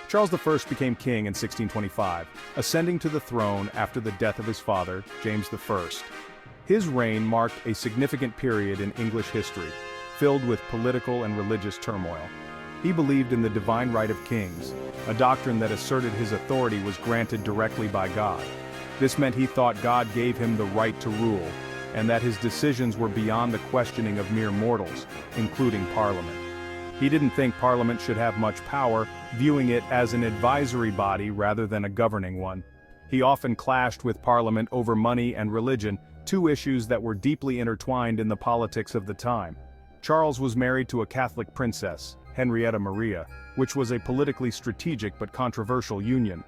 Charles I became king in 1625, ascending to the throne after the death of his father, James I. His reign marked a significant period in English history, filled with political and religious turmoil. He believed in the divine right of kings, a doctrine that asserted his authority was granted directly by God. This meant he thought God gave him the right to rule, and that his decisions were beyond the questioning of mere mortals, including Parliament. He didn't think Parliament should have much power, viewing it as an advisory body rather than a governing one. He often clashed with Parliament over money and religion, two issues that were deeply intertwined in the politics of the time. Charles was married to a Catholic princess, Henrietta Maria, which was a politically strategic but controversial union.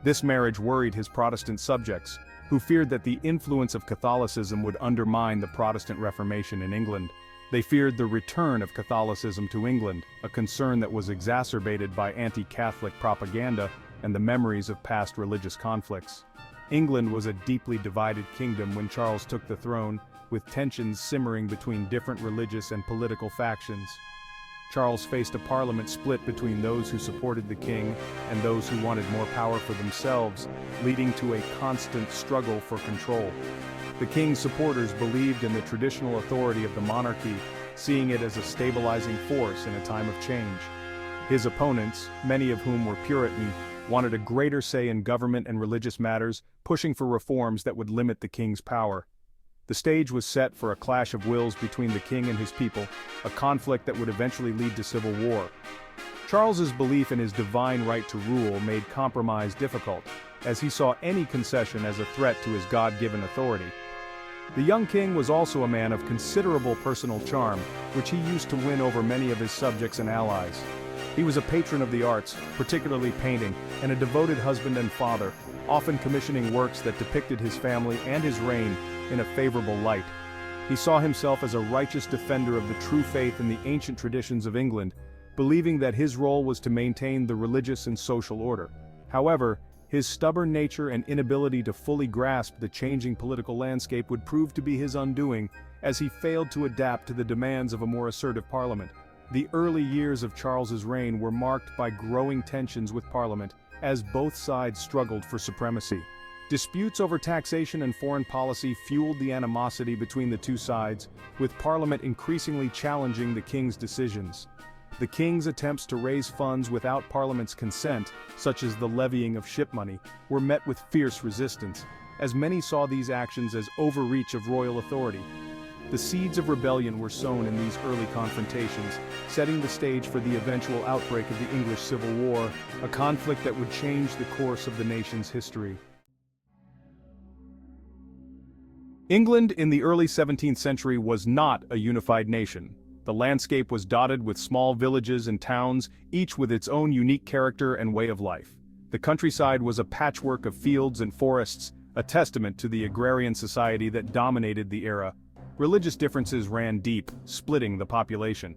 This marriage worried his Protestant subjects, who feared that the influence of Catholicism would undermine the Protestant Reformation in England. They feared the return of Catholicism to England, a concern that was exacerbated by anti-Catholic propaganda and the memories of past religious conflicts. England was a deeply divided kingdom when Charles took the throne, with tensions simmering between different religious and political factions. Charles faced a parliament split between those who supported the king and those who wanted more power for themselves, leading to a constant struggle for control. The king's supporters believed in the traditional authority of the monarchy, seeing it as a stabilizing force in a time of change. His opponents, many of whom were Puritan, wanted a greater say in government and religious matters, pushing for reforms that would limit the king's power. The stage was set for a clash of wills between the king and his people, a conflict that would eventually lead to civil war. Charles's belief in his divine right to rule made compromise difficult, as he saw any concession as a threat to his God-given authority. The young king was also a man of considerable personal charm, which he used to win over many of his subjects and allies. He was a patron of the arts, particularly painting, and a devoted husband and father, often commissioning works that depicted his family and his reign in a favorable light. He saw himself as a righteous defender of the true faith and the ancient traditions of England, believing that his role was to maintain the religious and social order. However, his stubborn nature and inability to fully grasp the changing political landscape would prove to be his undoing, as he failed to adapt to the demands of a more assertive parliament. The early years of Charles's reign were marked by growing tensions with Parliament, as both sides struggled for supremacy. Disputes over taxation and foreign policy fueled the animosity between the two sides, with Parliament increasingly challenging the king's decisions. The king's attempts to raise funds without Parliament's consent, such as the levying of ship money, were met with fierce resistance, as many saw these actions as overreach of royal authority. The seeds of rebellion were sown in these early confrontations, setting the stage for the eventual outbreak of the English Civil War, a conflict that would change the course of the nation's history. England in the early 17th century was not a unified nation. The landscape was dotted with small villages and towns, each with its own unique character and way of life. The countryside was a patchwork of fields and forests, a testament to the agrarian society that dominated the era. Religious differences ran deep, splitting the population.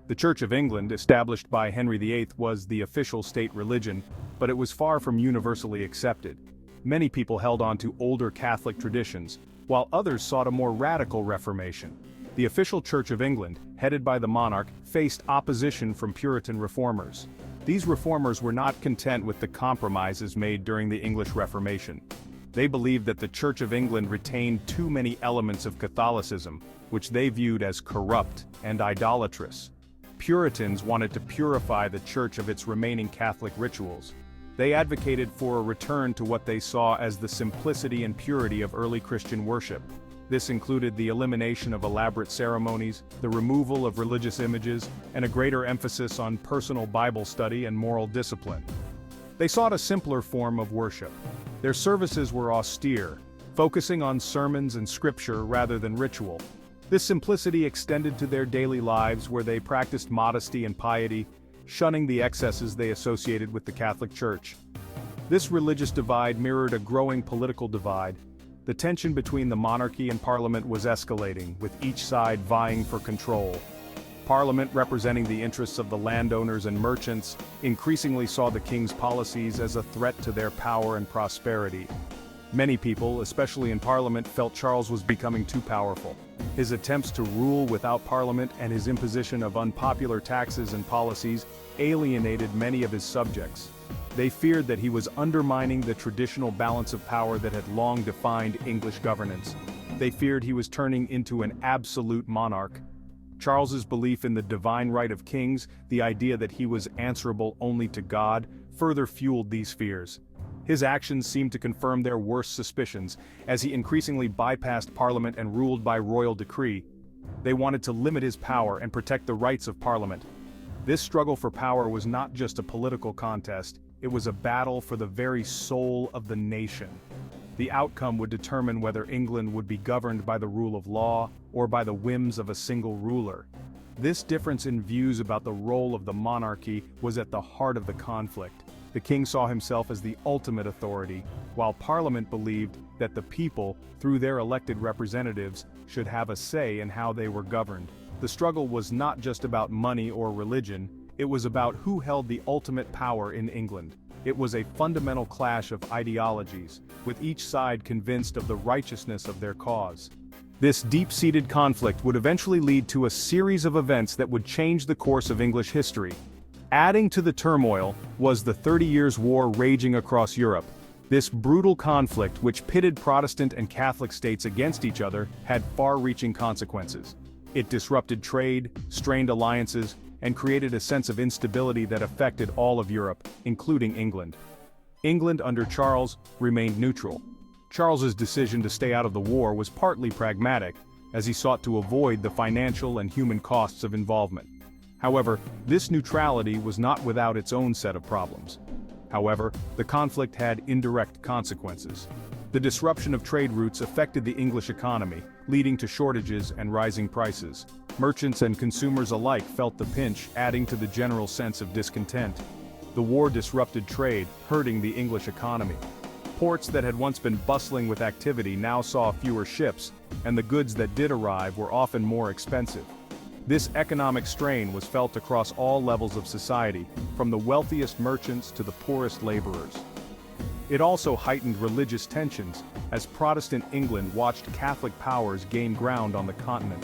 The Church of England, established by Henry VIII, was the official state religion, but it was far from universally accepted. Many people held on to older Catholic traditions, while others sought a more radical reformation. The official Church of England, headed by the monarch, faced opposition from Puritan reformers. These reformers were not content with the compromises made during the English Reformation. They believed that the Church of England retained too many elements of Catholicism, which they viewed as corrupt and idolatrous. Puritans wanted to purify the Church of its remaining Catholic rituals. They advocated for a return to what they saw as the simplicity and purity of early Christian worship. This included the elimination of elaborate ceremonies, the removal of religious images, and a greater emphasis on personal Bible study and moral discipline. They sought a simpler form of worship. Their services were austere, focusing on sermons and scripture rather than ritual. This simplicity extended to their daily lives, where they practiced modesty and piety, shunning the excesses they associated with the Catholic Church. This religious divide mirrored a growing political divide. The tension between the monarchy and Parliament was escalating, with each side vying for control. Parliament, representing the interests of the landowners and merchants, increasingly saw the king's policies as a threat to their power and prosperity. Many people, especially in Parliament, felt Charles was becoming too powerful. His attempts to rule without Parliament and his imposition of unpopular taxes and policies alienated many of his subjects. They feared that he was undermining the traditional balance of power that had long defined English governance. They feared he was turning into an absolute monarch. Charles's belief in the divine right of kings, the idea that he was answerable only to God, further fueled these fears. His actions seemed to confirm their worst suspicions, as he increasingly bypassed Parliament and ruled by royal decree. They wanted to limit his power and protect the rights of Parliament. This struggle for power was not just a political contest, it was a battle for the very soul of the nation. The outcome would determine whether England would be governed by the rule of law or by the whims of a single ruler. This difference in views about the role of the monarchy was at the heart of the conflict. The king saw himself as the ultimate authority, while Parliament believed that the people, through their elected representatives, should have a say in how they were governed. The struggle was not just about money or religion, it was about who held the ultimate power in England. It was a fundamental clash of ideologies, with each side convinced of the righteousness of their cause. This deep-seated conflict would eventually lead to a series of events that would change the course of English history. Adding to the turmoil was the 30 Years' War raging across Europe. This brutal conflict, which pitted Protestant and Catholic states against each other, had far-reaching consequences. It disrupted trade, strained alliances, and created a sense of instability that affected all of Europe, including England. England under Charles remained neutral. Charles's decision to stay out of the war was partly pragmatic, as he sought to avoid the financial and human costs of involvement. However, this neutrality was not without its own set of problems. However, the conflict had indirect consequences. The disruption of trade routes affected the English economy, leading to shortages and rising prices. Merchants and consumers alike felt the pinch, adding to the general sense of discontent. The war disrupted trade, hurting the English economy. Ports that had once been bustling with activity now saw fewer ships, and the goods that did arrive were often more expensive. This economic strain was felt across all levels of society, from the wealthiest merchants to the poorest laborers. It also heightened religious tensions, as Protestant England watched Catholic powers gain ground on the continent.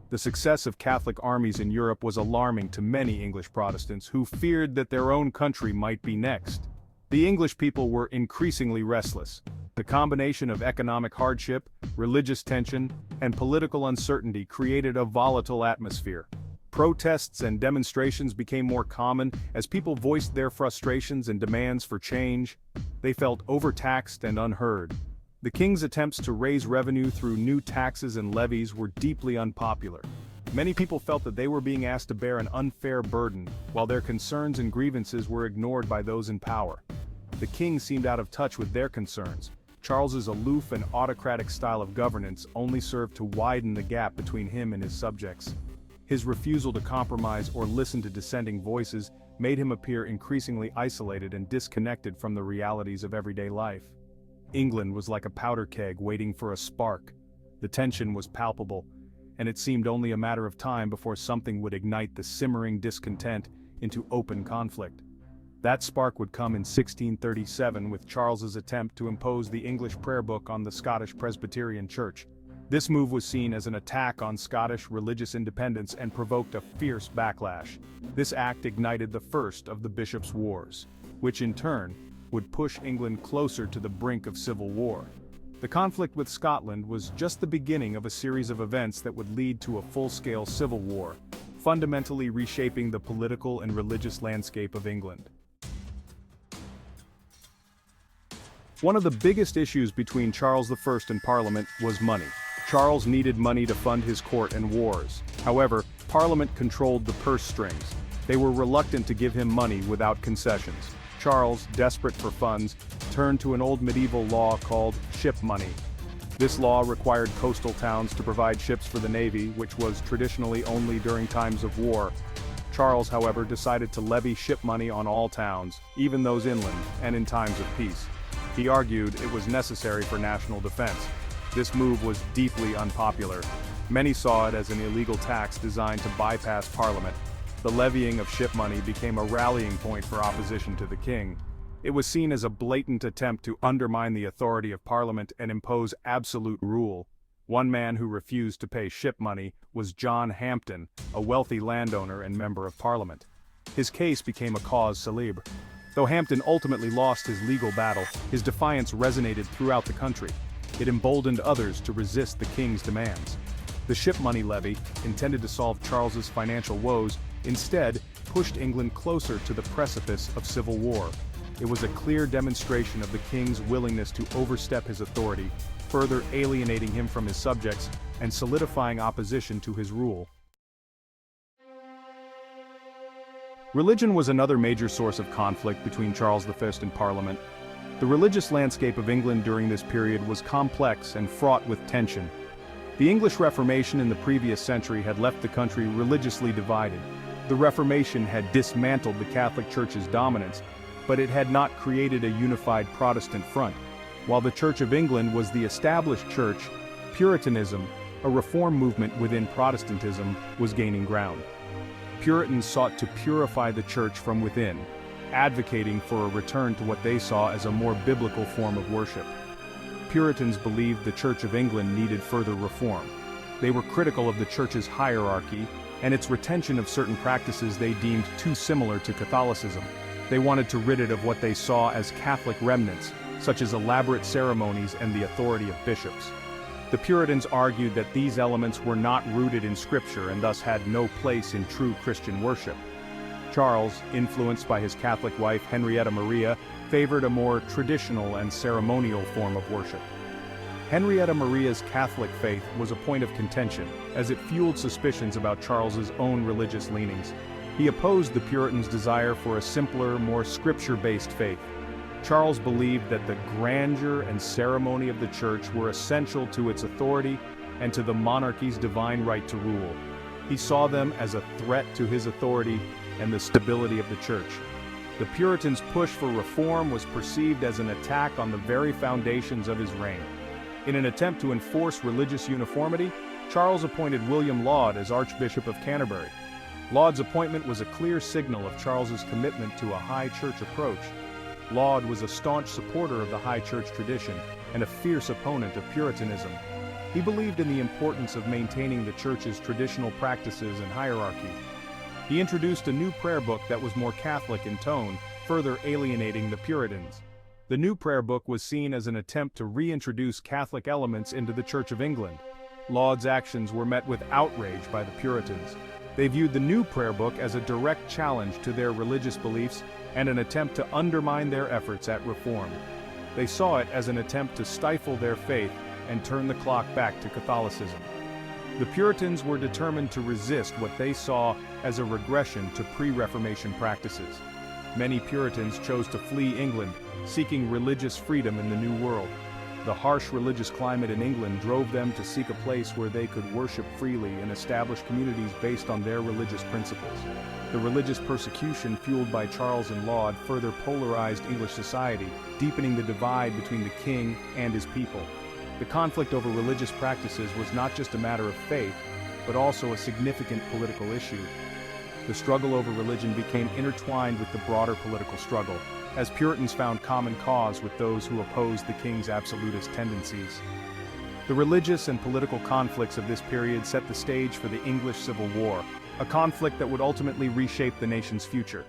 The success of Catholic armies in Europe was alarming to many English Protestants who feared that their own country might be next. The English people were increasingly restless. The combination of economic hardship, religious tension, and political uncertainty created a volatile atmosphere. Protests and demonstrations became more common as people voiced their frustrations and demands for change. They felt overtaxed and unheard. The king's attempts to raise revenue through new taxes and levies were deeply unpopular. Many people felt that they were being asked to bear an unfair burden, while their concerns and grievances were ignored by those in power. The king seemed out of touch with their concerns. Charles's aloof and autocratic style of governance only served to widen the gap between him and his subjects. His refusal to compromise or listen to dissenting voices made him appear increasingly isolated and disconnected from the realities of everyday life. England was like a powder keg waiting for a spark. The tension was palpable, and it seemed only a matter of time before something would ignite the simmering discontent into open conflict. That spark would come in 1637 with Charles's attempt to impose the English prayer book on the Scottish Presbyterian Church. This move was seen as an attack on Scottish religious independence and provoked a fierce backlash. This act ignited the first of the bishops' wars, which in turn would push England closer to the brink of civil war. The conflict with Scotland was just the beginning of a series of events that would lead to a full-scale civil war, fundamentally reshaping the political and religious landscape of England. One of the biggest issues between Charles I and Parliament was money. Charles needed money to fund his court and wars. However, Parliament controlled the purse strings. They were reluctant to give him money without concessions. Charles, desperate for funds, turned to an old medieval law called ship money. This law required coastal towns to provide ships for the navy, which was traditionally only during times of war. Charles, however, decided to levy ship money on all towns, even those inland, and in times of peace. He argued it was necessary for national defense. This move was deeply unpopular. Many saw it as an illegal tax designed to bypass Parliament. The levying of ship money became a rallying point for opposition to the king. It was seen as a blatant attempt to undermine the authority of Parliament and impose absolute rule. One man who refused to pay ship money was John Hampden, a wealthy landowner and member of Parliament. His case became a cause célèbre. Though Hampden ultimately lost his legal battle, his defiance resonated throughout the country. It emboldened others to resist the king's demands. The ship money levy, intended to solve Charles's financial woes, instead pushed England closer to the precipice of civil war. It was a clear demonstration of the king's willingness to overstep his authority, further alienating him from his subjects and solidifying opposition to his rule. Religion was another major source of conflict between Charles I and Parliament. The religious landscape of England during this period was complex and fraught with tension. The English Reformation in the previous century had left the country religiously divided. The Reformation had dismantled the Catholic Church's dominance, but it had not created a unified Protestant front. While the Church of England was the established church, Puritanism, a reform movement within Protestantism, was gaining ground. Puritans sought to purify the church from within, advocating for a return to what they saw as a more biblical form of worship. Puritans believed the Church of England needed further reform. They were critical of the church's hierarchy and its retention of certain practices they deemed too similar to Catholicism. They wanted to rid it of what they saw as Catholic remnants, such as elaborate ceremonies and the authority of bishops. The Puritans argued that these elements were not rooted in Scripture and thus had no place in true Christian worship. Charles, influenced by his Catholic wife Henrietta Maria, favored a more traditional and ceremonial form of worship. Henrietta Maria's Catholic faith was a point of contention, as it fueled suspicions about Charles's own religious leanings. He opposed the Puritans' desire for a simpler, more scripture-based faith. Charles believed that the grandeur and ceremony of the church were essential to its authority and to the monarchy's divine right to rule. He saw them as a threat to his authority and the stability of the church. The Puritans' push for reform was perceived as an attack on the very foundations of his reign. In an attempt to enforce religious uniformity, Charles appointed William Laud as Archbishop of Canterbury. Laud's appointment was a clear signal of Charles's commitment to a high church approach. Laud was a staunch supporter of the high church tradition and a fierce opponent of Puritanism. He believed in the importance of maintaining the church's traditional practices and hierarchy. He introduced a new prayer book that was more Catholic in tone, further alienating the Puritans. The new prayer book was seen as an attempt to reintroduce Catholic elements into the Church of England. Laud's actions were met with outrage by the Puritans. They viewed the new prayer book as a direct challenge to their religious beliefs and an attempt to undermine their efforts at reform. They saw it as an attempt to stifle their faith and turn the clock back to Catholicism. The Puritans were determined to resist what they saw as a regression to pre-Reformation practices. Many Puritans chose to flee England, seeking religious freedom in the New World. The harsh religious climate in England drove them to seek a place where they could worship freely and establish communities based on their religious principles. The religious persecution fueled by Charles and Laud further polarized English society, deepening the divide between the king and his people. The conflict over religious practices was not just a matter of faith, but also a significant political issue. The struggle over religion became intertwined with the broader political struggle, as Puritans found common cause with those who opposed the king's absolutist tendencies. The religious and political conflicts of this period set the stage for the English Civil War, a conflict that would ultimately reshape the nation's future.